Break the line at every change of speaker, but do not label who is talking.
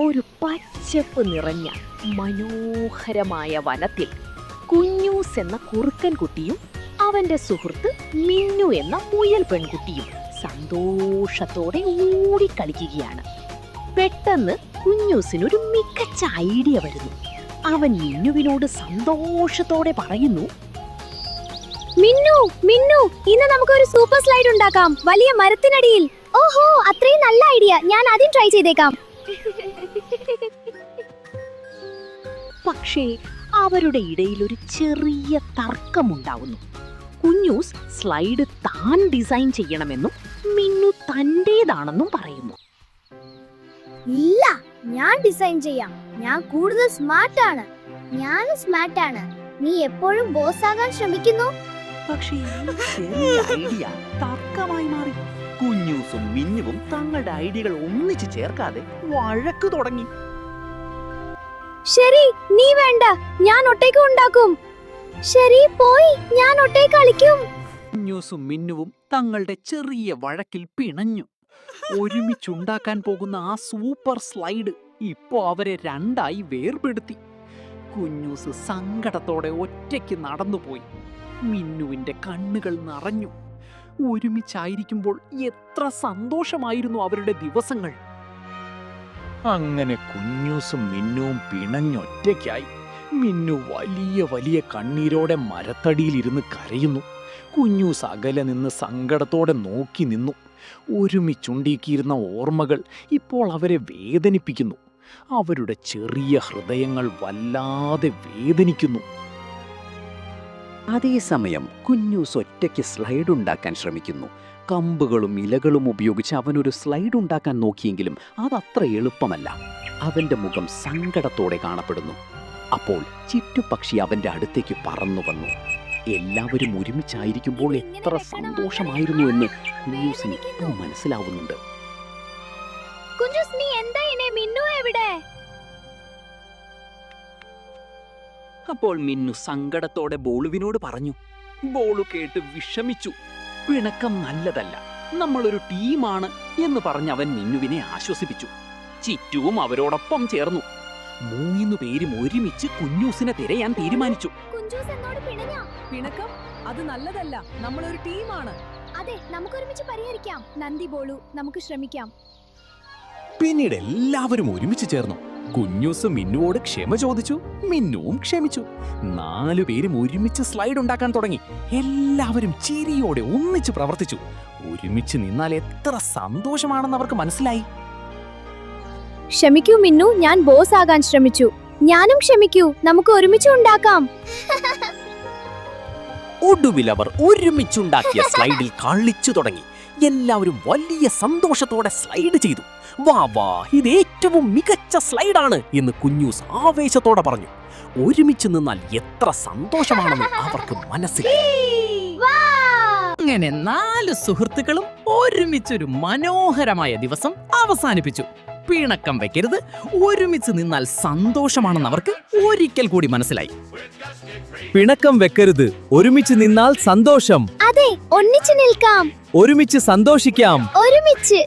ഒരു പച്ചപ്പ് നിറഞ്ഞ മനോഹരമായ വനത്തിൽ കുഞ്ഞൂസ് എന്ന കുറുക്കൻ കുട്ടിയും അവന്റെ സുഹൃത്ത് മിന്നു എന്ന മുയൽ പെൺകുട്ടിയും സന്തോഷത്തോടെ ഓടിക്കളിക്കുകയാണ്. പെട്ടെന്ന് കുഞ്ഞൂസിനൊരു മികച്ച ഐഡിയ വരുന്നു. അവൻ മിന്നുവിനോട് സന്തോഷത്തോടെ പറയുന്നു,
മിന്നു മിന്നു ഇന്ന് നമുക്കൊരു സൂപ്പർ സ്ലൈഡ് ഉണ്ടാക്കാം, വലിയ മരത്തിനടിയിൽ. ഓഹോ, അത്രയും നല്ല ഐഡിയ, ഞാൻ ആദ്യം ട്രൈ ചെയ്തേക്കാം.
പക്ഷേ അവരുടെ ഇടയിൽ ഒരു ചെറിയ തർക്കമുണ്ടാവുന്നു. കുഞ്ഞൂസ് സ്ലൈഡ് താൻ ഡിസൈൻ ചെയ്യണമെന്നും മിന്നു തന്റേതാണെന്നും പറയുന്നു.
ഇല്ല, ഞാൻ ഡിസൈൻ ചെയ്യാം. ഞാൻ കൂടുതൽ സ്മാർട്ടാണ്. ഞാനും സ്മാർട്ടാണ്. നീ എപ്പോഴും ബോസ് ആകാൻ ശ്രമിക്കുന്നു.
പക്ഷേ ഈ ചെറിയ ഐഡിയ തർക്കമായി മാറി. കുഞ്ഞൂസും മിന്നുവും തങ്ങളുടെ ഐഡിയകൾ ഒന്നിച്ചു ചേർക്കാതെ വഴക്കു തുടങ്ങി.
ശരി, നീ വേണ്ട, ഞാൻ ഒറ്റയ്ക്ക് ഉണ്ടാക്കും. ശരി, പോയി, ഞാൻ ഒറ്റയ്ക്ക് കളിക്കും.
കുഞ്ഞൂസും മിന്നുവും തങ്ങളുടെ ചെറിയ വഴക്കിൽ പിണഞ്ഞു. ഒരുമിച്ചുണ്ടാക്കാൻ പോകുന്ന ആ സൂപ്പർ സ്ലൈഡ് ഇപ്പോ അവരെ രണ്ടായി വേർപെടുത്തി. കുഞ്ഞൂസ് സങ്കടത്തോടെ ഒറ്റയ്ക്ക് നടന്നുപോയി. മിന്നുവിന്റെ കണ്ണുകൾ നിറഞ്ഞു. ഒരുമിച്ചായിരിക്കുമ്പോൾ എത്ര സന്തോഷമായിരുന്നു അവരുടെ ദിവസങ്ങൾ.
അങ്ങനെ കുഞ്ഞൂസും മിന്നുവും പിണഞ്ഞൊറ്റയ്ക്കായി. മിന്നു വലിയ വലിയ കണ്ണീരോടെ മരത്തടിയിലിരുന്ന് കരയുന്നു. കുഞ്ഞൂസ് അകലെ നിന്ന് സങ്കടത്തോടെ നോക്കി നിന്നു. ഒരുമിച്ചുണ്ടാക്കിയിരുന്ന ഓർമ്മകൾ ഇപ്പോൾ അവരെ വേദനിപ്പിക്കുന്നു. അവരുടെ ചെറിയ ഹൃദയങ്ങൾ വല്ലാതെ വേദനിക്കുന്നു.
അതേസമയം കുഞ്ഞൂസ് ഒറ്റയ്ക്ക് സ്ലൈഡ് ഉണ്ടാക്കാൻ ശ്രമിക്കുന്നു. കമ്പുകളും ഇലകളും ഉപയോഗിച്ച് അവനൊരു സ്ലൈഡ് ഉണ്ടാക്കാൻ നോക്കിയെങ്കിലും അതത്ര എളുപ്പമല്ല. അവന്റെ മുഖം സങ്കടത്തോടെ കാണപ്പെടുന്നു. അപ്പോൾ ചിറ്റുപക്ഷി അവന്റെ അടുത്തേക്ക് പറന്നു വന്നു. എല്ലാവരും ഒരുമിച്ചായിരിക്കുമ്പോൾ എത്ര സന്തോഷമായിരുന്നു എന്ന് കുഞ്ഞൂസിന് ഇപ്പോൾ മനസ്സിലാവുന്നുണ്ട്.
കുഞ്ഞൂസ്, നീ എന്താ ഇനെ? മിന്നു എവിടെ?
അപ്പോൾ മിന്നു സങ്കടത്തോടെ ബോളുവിനോട് പറഞ്ഞു. ബോളു കേട്ട് വിഷമിച്ചു. പിണക്കം നല്ലതല്ല, നമ്മളൊരു ടീമാണ് എന്ന് പറഞ്ഞ് അവൻ മിന്നുവിനെ ആശ്വസിപ്പിച്ചു. ചിറ്റുവും അവരോടൊപ്പം ചേർന്നു. 3 പേരും ഒരുമിച്ച് കുഞ്ഞൂസിനെ തിരയാൻ തീരുമാനിച്ചു.
കുഞ്ചൂസ് എന്നോട് പിണഞ്ഞോ?
പിണക്കം അത് നല്ലതല്ല, നമ്മളൊരു ടീമാണ്.
അതെ, നമുക്ക് ഒരുമിച്ച് പരിഹരിക്കാം. നന്ദി ബോളു, നമുക്ക് ശ്രമിക്കാം.
പിന്നീട് എല്ലാവരും ഒരുമിച്ച് ചേർന്നു. കുഞ്ഞൂസ് മിന്നുവോട് ക്ഷമ ചോദിച്ചു. മിന്നുവും ക്ഷമിച്ചു. 4 പേരും ഒരുമിച്ച് സ്ലൈഡ് ഉണ്ടാക്കാൻ തുടങ്ങി. എല്ലാവരും ചിരിയോടെ ഒന്നിച്ച് പ്രവർത്തിച്ചു. ഒരുമിച്ച് നിന്നാൽ എത്ര സന്തോഷമാണെന്ന് അവർക്ക് മനസ്സിലായി.
ക്ഷമിക്കൂ മിന്നു, ഞാൻ ബോസ് ആകാൻ ശ്രമിച്ചു. ഞാനും ക്ഷമിക്കൂ, നമുക്ക് ഒരുമിച്ച് ഉണ്ടാക്കാം.
ഒടുവിൽ അവർ ഒരുമിച്ചുണ്ടാക്കിയ സ്ലൈഡിൽ കളിച്ചു തുടങ്ങി. എല്ലാവരും വലിയ സന്തോഷത്തോടെ സ്ലൈഡ് ചെയ്തു. വാ വാ, ഇത് ഏറ്റവും മികച്ച സ്ലൈഡാണ് എന്ന് കുഞ്ഞൂസ് ആവേശത്തോടെ പറഞ്ഞു. ഒരുമിച്ച് നിന്നാൽ എത്ര സന്തോഷമാണെന്ന് അവർക്ക് മനസ്സിലായി.
അങ്ങനെ 4 സുഹൃത്തുക്കളും ഒരുമിച്ചൊരു മനോഹരമായ ദിവസം അവസാനിപ്പിച്ചു. പിണക്കം വെക്കരുത്, ഒരുമിച്ച് നിന്നാൽ സന്തോഷമാണെന്ന് അവർക്ക് ഒരിക്കൽ കൂടി മനസ്സിലായി.
പിണക്കം വെക്കരുത്, ഒരുമിച്ച് നിന്നാൽ സന്തോഷം.
അതെ, ഒന്നിച്ച് നിൽക്കാം,
ഒരുമിച്ച് സന്തോഷിക്കാം.
ഒരുമിച്ച്.